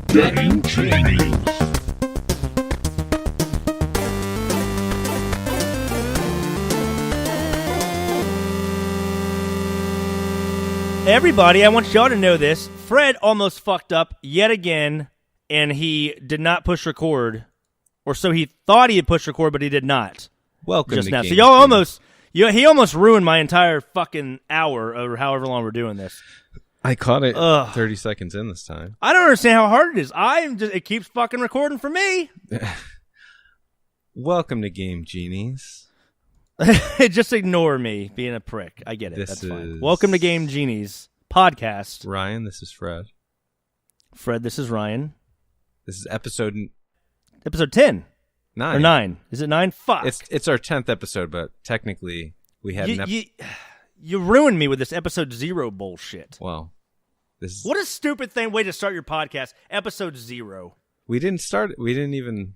Game Genies. Everybody, I want y'all to know this. Fred almost fucked up yet again, and he did not push record. Or so he thought he had pushed record, but he did not. Welcome just to now. Game So y'all Genies. he almost ruined my entire fucking hour or however long we're doing this. I caught it Ugh. 30 seconds in this time. I don't understand how hard it is. It keeps fucking recording for me. Welcome to Game Genies. Just ignore me being a prick. I get it. This That's fine. is- Welcome to Game Genies podcast. Ryan, this is Fred. Fred, this is Ryan. This is episode Episode 10 9. or 9. Is it 9? Fuck. It's our 10th episode, but technically we had You ruined me with this episode 0 bullshit. well, this is, What a stupid way to start your podcast. Episode 0. we didn't start. We didn't even.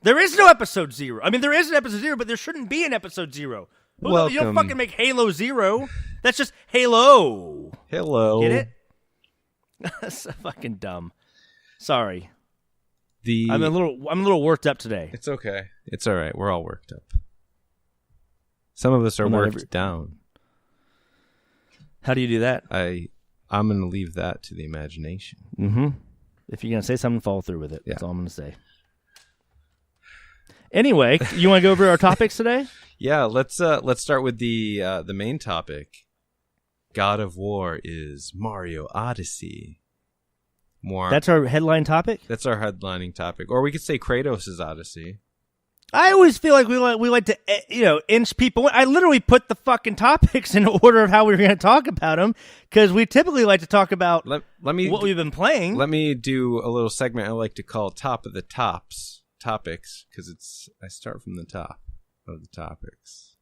There is no episode 0. I mean, there is an episode 0, but there shouldn't be an episode 0. You don't Welcome. fucking make Halo 0. That's just Halo. Hello. Get it? That's so fucking dumb. Sorry. I'm a little worked up today. It's okay. It's all right. We're all worked up. Some of us are Well, not worked every- down. How do you do that? I'm going to leave that to the imagination. Mm-hmm. If you're gonna say something, follow through with it. Yeah. That's all I'm gonna say. Anyway, you want to go over our topics today? Yeah, let's start with the main topic. God of War is Mario Odyssey. That's our headline topic. That's our headlining topic, or we could say Kratos' Odyssey. I always feel like we like to inch people. I literally put the fucking topics in order of how we were going to talk about them because we typically like to talk about Let me what we've been playing. Let me do a little segment I like to call Top of the Tops topics because I start from the top of the topics.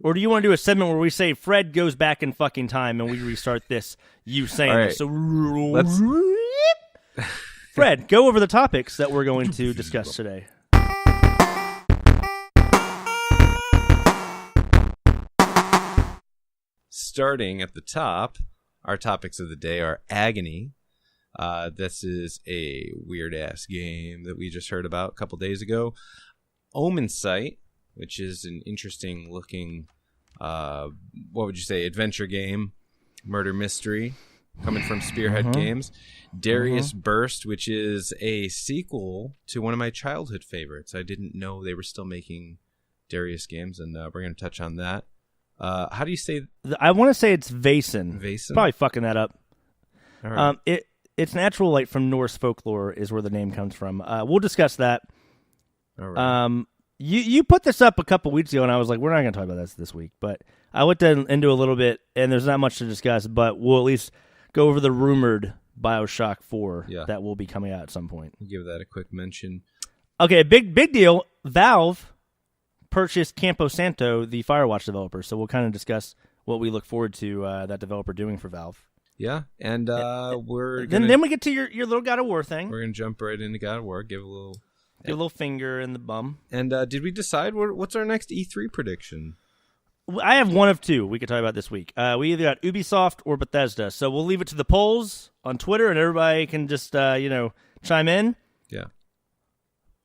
Or do you want to do a segment where we say Fred goes back in fucking time and we restart this? You saying All right. this. So Let's- Fred, go over the topics that we're going to discuss today. Starting at the top, our topics of the day are Agony. This is a weird-ass game that we just heard about a couple days ago. Omen Sight, which is an interesting-looking, what would you say, adventure game, murder mystery, coming from Spearhead Games. Darius Burst, which is a sequel to one of my childhood favorites. I didn't know they were still making Darius games, and we're going to touch on that. How do you say? I want to say it's Vaesen. Vaesen? Probably fucking that up. All right. It's natural, like from Norse folklore, is where the name comes from. We'll discuss that. All right. You put this up a couple weeks ago, and I was like, we're not going to talk about this week. But I looked into a little bit, and there's not much to discuss. But we'll at least go over the rumored BioShock 4 that will be coming out at some point. We'll give that a quick mention. Okay, big deal. Valve purchased Campo Santo, the Firewatch developer. So we'll kind of discuss what we look forward to that developer doing for Valve. Yeah, and we're Then gonna we get to your little God of War thing. we're gonna jump right into God of War. Give a little finger in the bum. And did we decide what's our next E3 prediction? I have one of two we could talk about this week. We either got Ubisoft or Bethesda. So we'll leave it to the polls on Twitter, and everybody can just chime in. Yeah.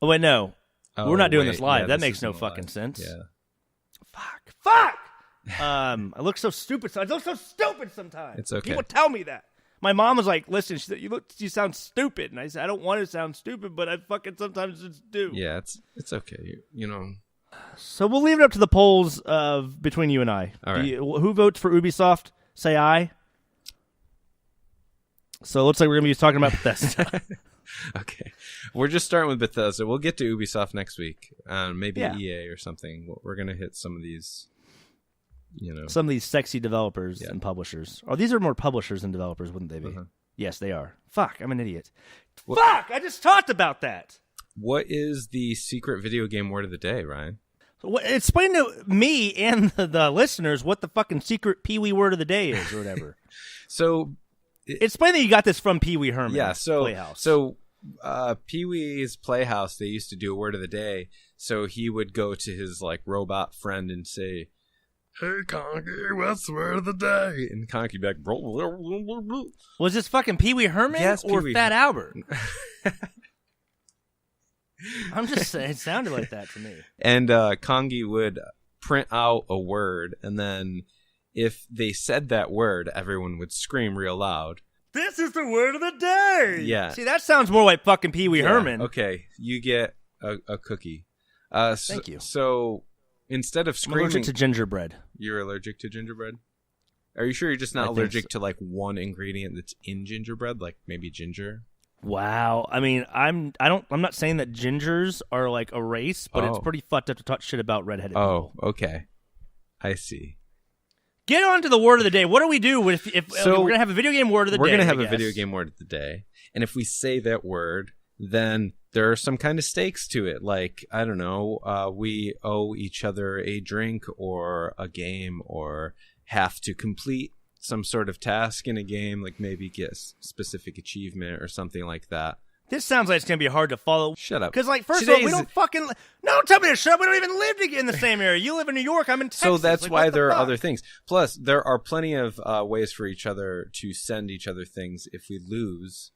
Oh wait, no. We're not doing wait, this live. yeah, that this makes no isn't fucking live. sense. Yeah. Fuck. I look so stupid. I look so stupid sometimes. It's okay. People tell me that. My mom was like, "Listen, she said, you sound stupid," and I said, "I don't want to sound stupid, but I fucking sometimes just do." Yeah, it's okay. You know. So we'll leave it up to the polls between you and I. All right. Who votes for Ubisoft? Say aye. So it looks like we're going to be talking about Bethesda. Okay. We're just starting with Bethesda. We'll get to Ubisoft next week. Maybe Yeah. EA or something. We're going to hit some of these, Some of these sexy developers and publishers. Oh, these are more publishers than developers, wouldn't they be? Uh-huh. Yes, they are. Fuck, I'm an idiot. Fuck, I just talked about that. What is the secret video game word of the day, Ryan? So explain to me and the listeners what the fucking secret Pee-wee word of the day is or whatever. So Explain that you got this from Pee-wee Herman. Yeah, Playhouse. so Pee-wee's Playhouse, they used to do a word of the day. So he would go to his robot friend and say, Hey, Conky, what's the word of the day? And Conky back. Was this fucking Pee Wee Herman or Pee-wee. Fat Albert? I'm just saying, it sounded like that to me. And Kongi would print out a word, and then if they said that word, everyone would scream real loud. This is the word of the day! Yeah. See, that sounds more like fucking Pee Wee Herman. Okay, you get a cookie. Thank you. So instead of screaming... I'm allergic to gingerbread. You're allergic to gingerbread? Are you sure you're just not allergic to like one ingredient that's in gingerbread, like maybe ginger? Wow. I mean, I'm not saying that gingers are like a race, but it's pretty fucked up to talk shit about redheaded people. Oh, okay. I see. Get on to the word of the day. What do we do if we're going to have a video game word of the day? We're going to have a video game word of the day. And if we say that word, then there are some kind of stakes to it. Like, I don't know, we owe each other a drink or a game or have to complete some sort of task in a game, like maybe get a specific achievement or something like that. This sounds like it's going to be hard to follow. Shut up. Because, like, first of all, we don't fucking... No, don't tell me to shut up. We don't even live in the same area. You live in New York. I'm in Texas. So that's like, why there are other things. Plus, there are plenty of ways for each other to send each other things if we lose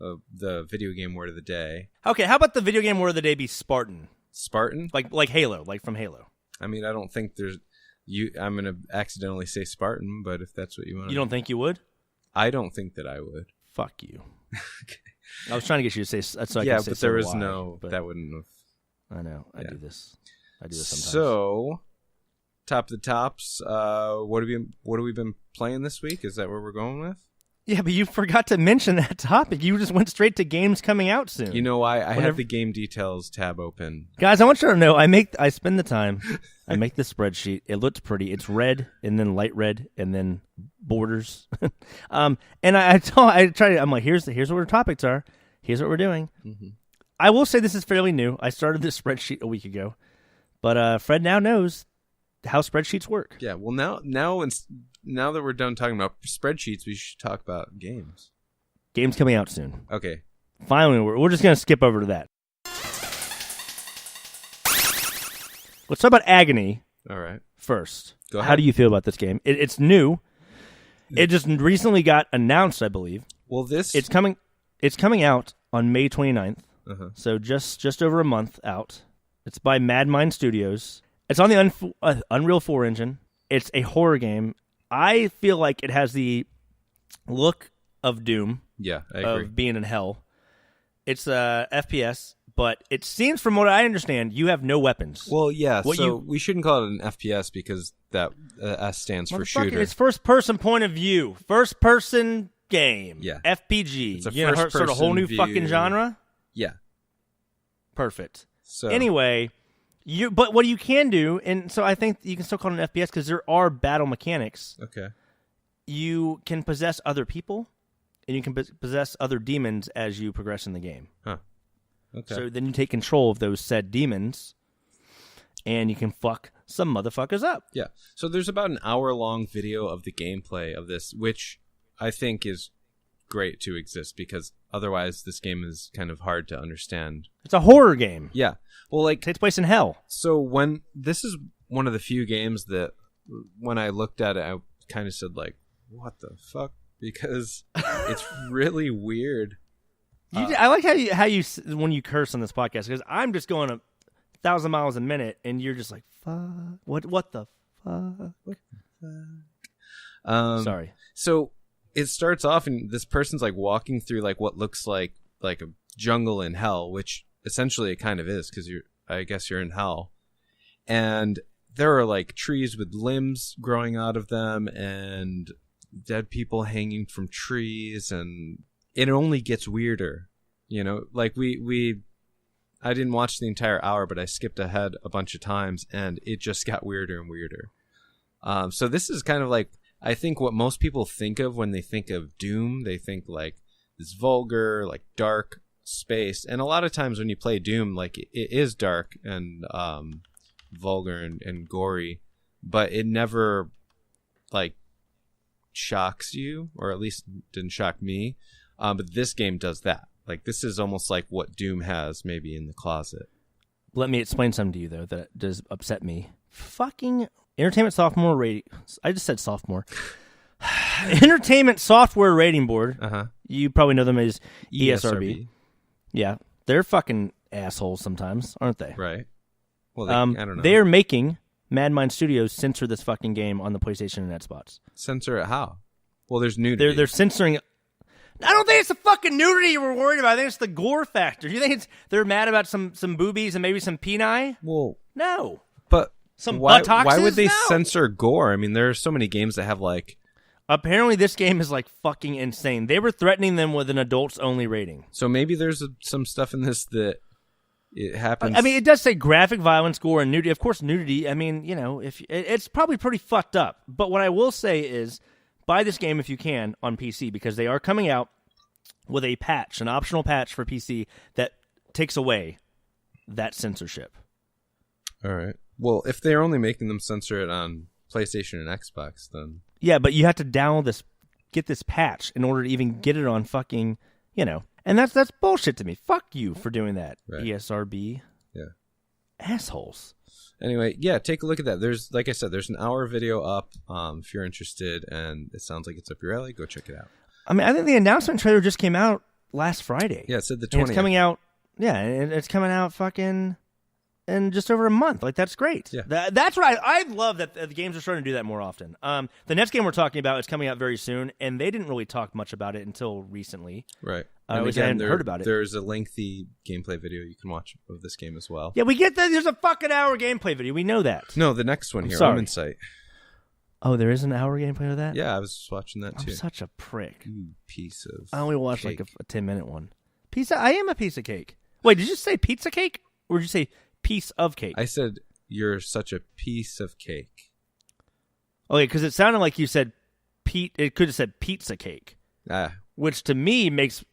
the video game word of the day. Okay, how about the video game word of the day be Spartan? Spartan? Like Halo, like from Halo. I mean, I don't think there's... I'm going to accidentally say Spartan, but if that's what you want to... You don't think you would? I don't think that I would. Fuck you. Okay. I was trying to get you to say... So I yeah, can say but there is why, no... But that wouldn't have... I know. I do this. I do this sometimes. So, top of the tops, what have we been playing this week? Is that where we're going with? Yeah, but you forgot to mention that topic. You just went straight to games coming out soon. You know why? I have the game details tab open. Guys, I want you to know I spend the time. I make the spreadsheet. It looks pretty. It's red and then light red and then borders. And I try to. I'm like, here's what our topics are. Here's what we're doing. Mm-hmm. I will say this is fairly new. I started this spreadsheet a week ago, but Fred now knows how spreadsheets work. Yeah. Well, now that we're done talking about spreadsheets, we should talk about games. Games coming out soon. Okay. Finally, we're just going to skip over to that. Let's talk about Agony. All right. First. Go ahead. How do you feel about this game? It's new. It just recently got announced, I believe. Well, it's coming out on May 29th. Uh-huh. So just over a month out. It's by Mad Mind Studios. It's on the Unreal 4 engine. It's a horror game. I feel like it has the look of Doom. Yeah, I agree. Of being in hell. It's a FPS, but it seems, from what I understand, you have no weapons. Well, yeah, we shouldn't call it an FPS because that S stands for shooter. It's first-person point of view. First-person game. Yeah. FPG. It's a first-person sort of whole new view. Fucking genre? Yeah. Perfect. So anyway... But what you can do, and so I think you can still call it an FPS because there are battle mechanics. Okay. You can possess other people, and you can possess other demons as you progress in the game. Huh. Okay. So then you take control of those said demons, and you can fuck some motherfuckers up. Yeah. So there's about an hour-long video of the gameplay of this, which I think is great to exist because otherwise this game is kind of hard to understand. It's a horror game. Yeah. Well, like, it takes place in hell. So this is one of the few games that when I looked at it, I kind of said like, what the fuck? Because it's really weird. I like how you when you curse on this podcast, because I'm just going 1,000 miles a minute and you're just like, fuck. What the fuck? What the fuck? Sorry. So it starts off and this person's like walking through like what looks like a jungle in hell, which essentially it kind of is because I guess you're in hell. And there are like trees with limbs growing out of them and dead people hanging from trees, and it only gets weirder. You know, like I didn't watch the entire hour, but I skipped ahead a bunch of times and it just got weirder and weirder. So this is kind of like, I think what most people think of when they think of Doom, they think like this vulgar, like dark space. And a lot of times when you play Doom, like it is dark and vulgar and gory, but it never like shocks you, or at least didn't shock me. But this game does that. Like this is almost like what Doom has maybe in the closet. Let me explain something to you though that does upset me. Fucking Entertainment Sophomore Rating. I just said sophomore. Entertainment Software Rating Board. You probably know them as ESRB. Yeah, they're fucking assholes sometimes, aren't they? Right. Well, I don't know. They're making Madmind Studios censor this fucking game on the PlayStation and Xbox. Censor it how? Well, there's nudity. They're censoring. I don't think it's the fucking nudity you were worried about. I think it's the gore factor. You think they're mad about some boobies and maybe some peni? Well, no. But some why would they No. censor gore? I mean, there are so many games that have like. Apparently, this game is like fucking insane. They were threatening them with an adults-only rating. So maybe there's some stuff in this that it happens. I mean, it does say graphic violence, gore, and nudity. Of course, nudity. I mean, if it's probably pretty fucked up. But what I will say is, buy this game if you can on PC because they are coming out with a patch, an optional patch for PC that takes away that censorship. All right. Well, if they're only making them censor it on PlayStation and Xbox, then yeah, but you have to download this, get this patch in order to even get it on fucking, and that's bullshit to me. Fuck you for doing that, right. ESRB. Yeah, assholes. Anyway, yeah, take a look at that. There's, like I said, there's an hour video up. If you're interested, and it sounds like it's up your alley, go check it out. I mean, I think the announcement trailer just came out last Friday. Yeah, it said the 20th. It's coming out. Yeah, and it's coming out fucking in just over a month. Like, that's great. Yeah. That's right. I love that the games are starting to do that more often. The next game we're talking about is coming out very soon, and they didn't really talk much about it until recently. Right. I hadn't heard about it. There's a lengthy gameplay video you can watch of this game as well. Yeah, we get that. There's a fucking hour gameplay video. We know that. No, the next one here, Omen Sight. Oh, there is an hour gameplay of that? Yeah, I was just watching that too. I'm such a prick. You piece of I only watched cake. like a 10-minute one. I am a piece of cake. Wait, did you say pizza cake? Or did you say piece of cake? I said you're such a piece of cake. Okay, because it sounded like you said it could have said pizza cake. Which to me makes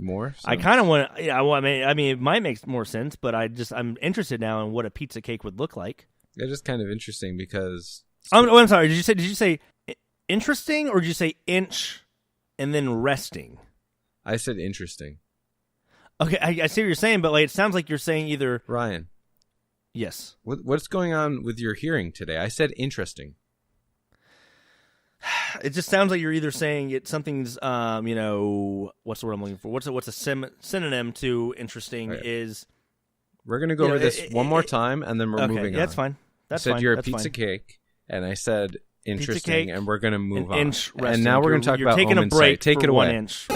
more sense. I kind of want to. Yeah, well, I mean, it might make more sense, but I'm interested now in what a pizza cake would look like. It's just kind of interesting because. I'm sorry. Did you say interesting or did you say inch and then resting? I said interesting. Okay, I see what you're saying, but like it sounds like you're saying either Ryan. Yes. What's going on with your hearing today? I said interesting. It just sounds like you're either saying something's what's the word I'm looking for? What's a synonym to interesting right. is. We're gonna go over this one more time, and then we're moving on. Yeah, that's fine. That's you said fine. you're a that's pizza fine. cake, and I said interesting, cake, and we're gonna move on. Inch resting. And now we're gonna talk about taking Omen a break Sight. Take for it away. 1 inch.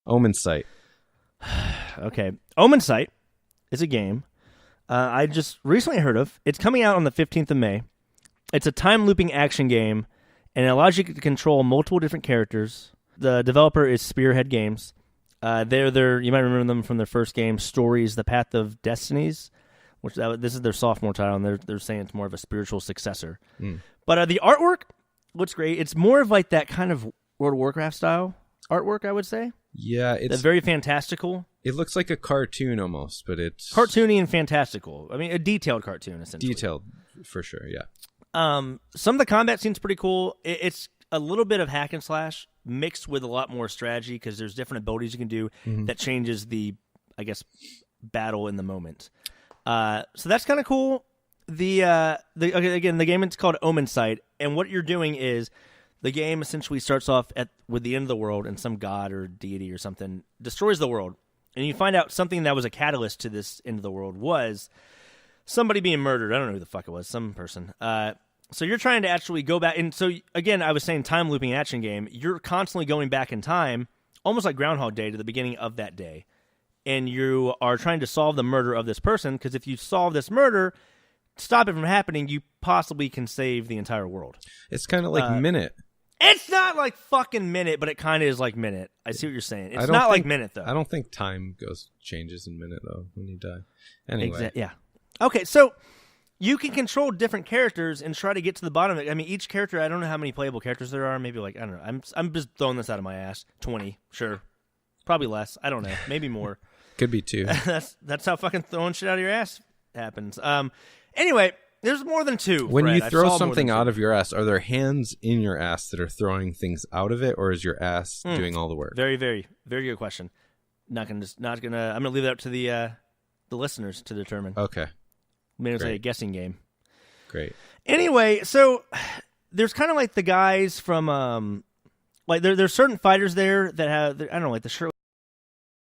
Omen Sight. Okay, Omen Sight is a game I just recently heard of. It's coming out on the 15th of May. It's a time-looping action game, and it allows you to control multiple different characters. The developer is Spearhead Games. They're you might remember them from their first game, Stories: The Path of Destinies, which this is their sophomore title, and they're saying it's more of a spiritual successor. But the artwork looks great. It's more of like that kind of World of Warcraft style artwork, I would say. Yeah, it's very fantastical. It looks like a cartoon almost, but it's cartoony and fantastical. I mean, a detailed cartoon, essentially. Detailed, for sure, yeah. Some of the combat seems pretty cool. It's a little bit of hack and slash mixed with a lot more strategy because there's different abilities you can do that changes the, I guess, battle in the moment. So that's kind of cool. The game is called Omen Sight, and what you're doing is the game essentially starts off with the end of the world, and some god or deity or something destroys the world, and you find out something that was a catalyst to this end of the world was somebody being murdered. I don't know who the fuck it was, some person. So you're trying to actually go back, and so again, I was saying time looping action game. You're constantly going back in time, almost like Groundhog Day, to the beginning of that day, and you are trying to solve the murder of this person. Because if you solve this murder, stop it from happening, you possibly can save the entire world. It's kind of like Minute. It's not like fucking Minute, but it kind of is like Minute. I see what you're saying. It's not like Minute, though. I don't think time changes in Minute, though, when you die. Anyway. Yeah. Okay, so you can control different characters and try to get to the bottom of it. I mean, each character, I don't know how many playable characters there are. Maybe like, I don't know. I'm just throwing this out of my ass. 20, sure. Probably less. I don't know. Maybe more. Could be 2. That's how fucking throwing shit out of your ass happens. Anyway, there's more than 2. When Fred. you throw something out of your ass, are there hands in your ass that are throwing things out of it, or is your ass doing all the work? Very, very, very good question. I'm gonna leave that up to the listeners to determine. Okay. Maybe it's like a guessing game. Great. Anyway, so there's kind of like the guys from like there's certain fighters there that have, I don't know, like the shirt